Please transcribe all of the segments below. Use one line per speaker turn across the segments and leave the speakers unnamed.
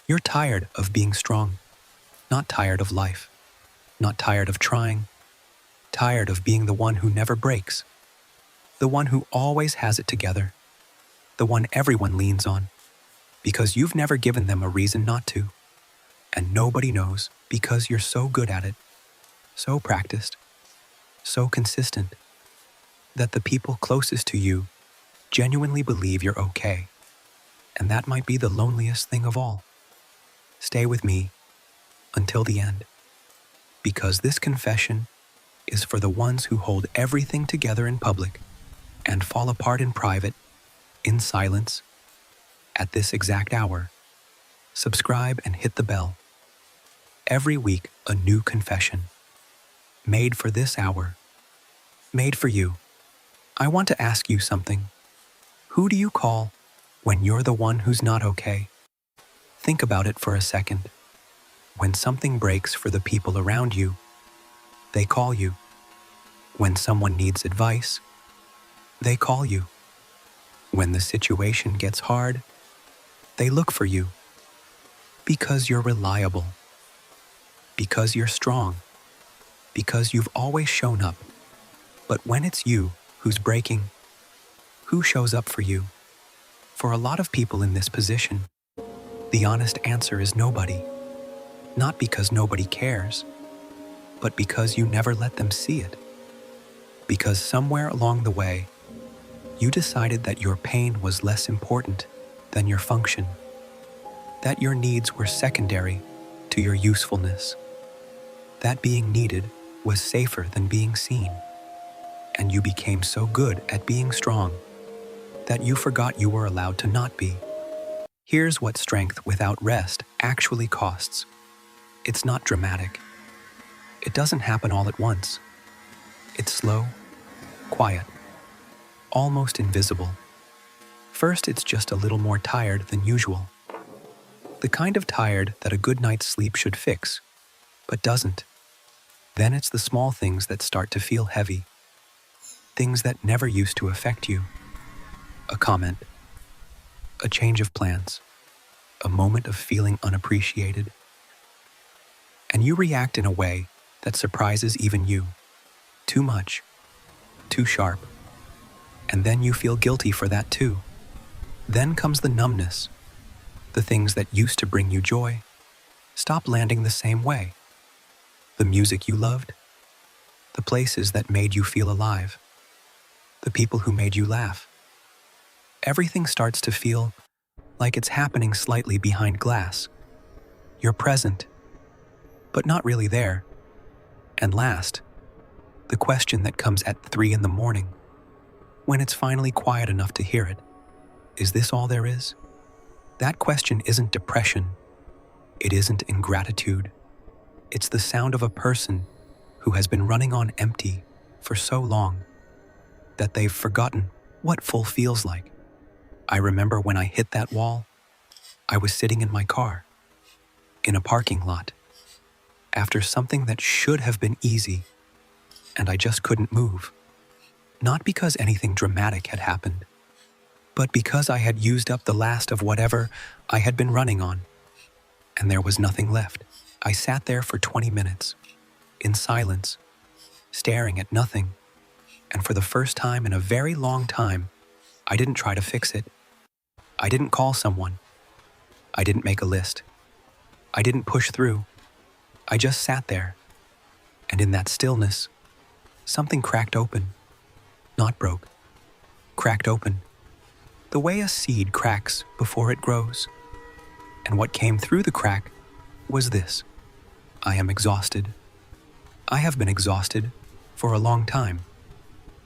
You're tired of being strong, not tired of life, not tired of trying, tired of being the one who never breaks, the one who always has it together, the one everyone leans on, because you've never given them a reason not to, and nobody knows because you're so good at it, so practiced, so consistent, that the people closest to you genuinely believe you're okay. And that might be the loneliest thing of all. Stay with me until the end, because this confession is for the ones who hold everything together in public and fall apart in private, in silence, at this exact hour. Subscribe and hit the bell. Every week, a new confession. Made for this hour. Made for you. I want to ask you something. Who do you call when you're the one who's not okay? Think about it for a second. When something breaks for the people around you, they call you. When someone needs advice, they call you. When the situation gets hard, they look for you. Because you're reliable. Because you're strong. Because you've always shown up. But when it's you who's breaking, who shows up for you? For a lot of people in this position, the honest answer is nobody. Not because nobody cares, but because you never let them see it. Because somewhere along the way, you decided that your pain was less important than your function, that your needs were secondary to your usefulness, that being needed was safer than being seen, and you became so good at being strong that you forgot you were allowed to not be. Here's what strength without rest actually costs. It's not dramatic. It doesn't happen all at once. It's slow, quiet, almost invisible. First, it's just a little more tired than usual. The kind of tired that a good night's sleep should fix, but doesn't. Then it's the small things that start to feel heavy. Things that never used to affect you. A comment, a change of plans, a moment of feeling unappreciated. And you react in a way that surprises even you. Too much, too sharp. And then you feel guilty for that too. Then comes the numbness. The things that used to bring you joy stop landing the same way. The music you loved, the places that made you feel alive, the people who made you laugh. Everything starts to feel like it's happening slightly behind glass. You're present, but not really there. And last, the question that comes at 3 a.m, when it's finally quiet enough to hear it. Is this all there is? That question isn't depression. It isn't ingratitude. It's the sound of a person who has been running on empty for so long that they've forgotten what full feels like. I remember when I hit that wall, I was sitting in my car, in a parking lot, after something that should have been easy, and I just couldn't move. Not because anything dramatic had happened, but because I had used up the last of whatever I had been running on, and there was nothing left. I sat there for 20 minutes, in silence, staring at nothing, and for the first time in a very long time, I didn't try to fix it. I didn't call someone. I didn't make a list. I didn't push through. I just sat there, and in that stillness, something cracked open. Not broke. Cracked open. The way a seed cracks before it grows. And what came through the crack was this. I am exhausted. I have been exhausted for a long time,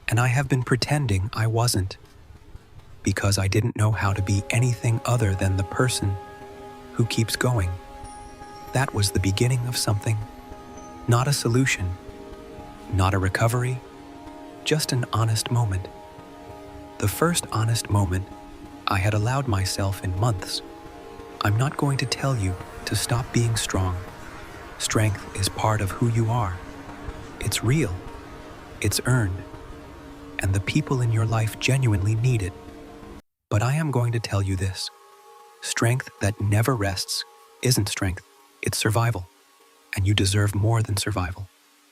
and I have been pretending I wasn't, because I didn't know how to be anything other than the person who keeps going. That was the beginning of something, not a solution, not a recovery, just an honest moment. The first honest moment I had allowed myself in months. I'm not going to tell you to stop being strong. Strength is part of who you are. It's real. It's earned. And the people in your life genuinely need it. But I am going to tell you this. Strength that never rests isn't strength, it's survival. And you deserve more than survival.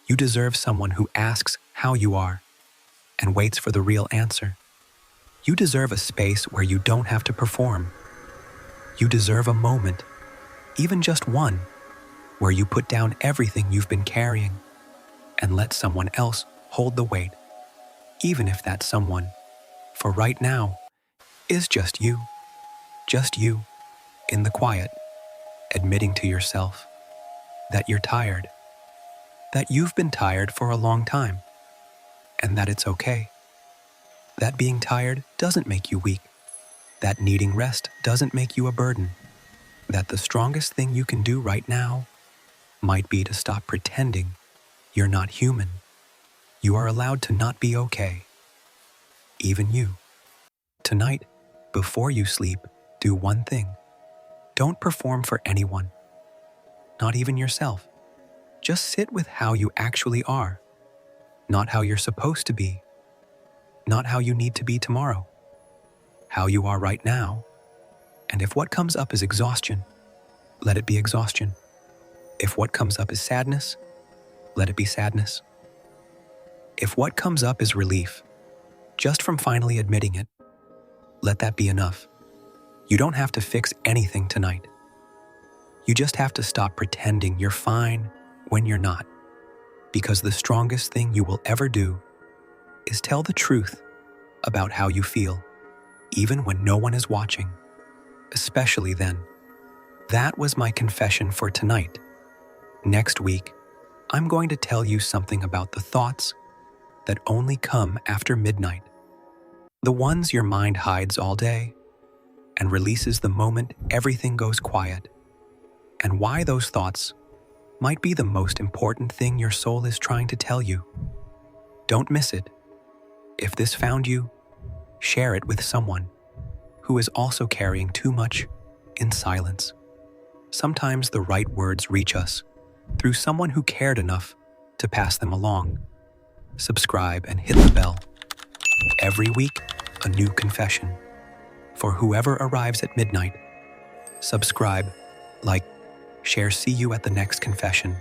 You deserve someone who asks how you are and waits for the real answer. You deserve a space where you don't have to perform. You deserve a moment, even just one, where you put down everything you've been carrying and let someone else hold the weight, even if that someone, for right now, is just you in the quiet, admitting to yourself that you're tired, that you've been tired for a long time, and that it's okay. That being tired doesn't make you weak, that needing rest doesn't make you a burden, that the strongest thing you can do right now might be to stop pretending you're not human. You are allowed to not be okay. Even you. Tonight, before you sleep, do one thing. Don't perform for anyone, not even yourself. Just sit with how you actually are, not how you're supposed to be, not how you need to be tomorrow, how you are right now. And if what comes up is exhaustion, let it be exhaustion. If what comes up is sadness, let it be sadness. If what comes up is relief, just from finally admitting it, let that be enough. You don't have to fix anything tonight. You just have to stop pretending you're fine when you're not. Because the strongest thing you will ever do is tell the truth about how you feel, even when no one is watching, especially then. That was my confession for tonight. Next week, I'm going to tell you something about the thoughts that only come after midnight. The ones your mind hides all day and releases the moment everything goes quiet. And why those thoughts might be the most important thing your soul is trying to tell you. Don't miss it. If this found you, share it with someone who is also carrying too much in silence. Sometimes the right words reach us through someone who cared enough to pass them along. Subscribe and hit the bell. Every week, a new confession. For whoever arrives at midnight, subscribe, like, share. See you at the next confession.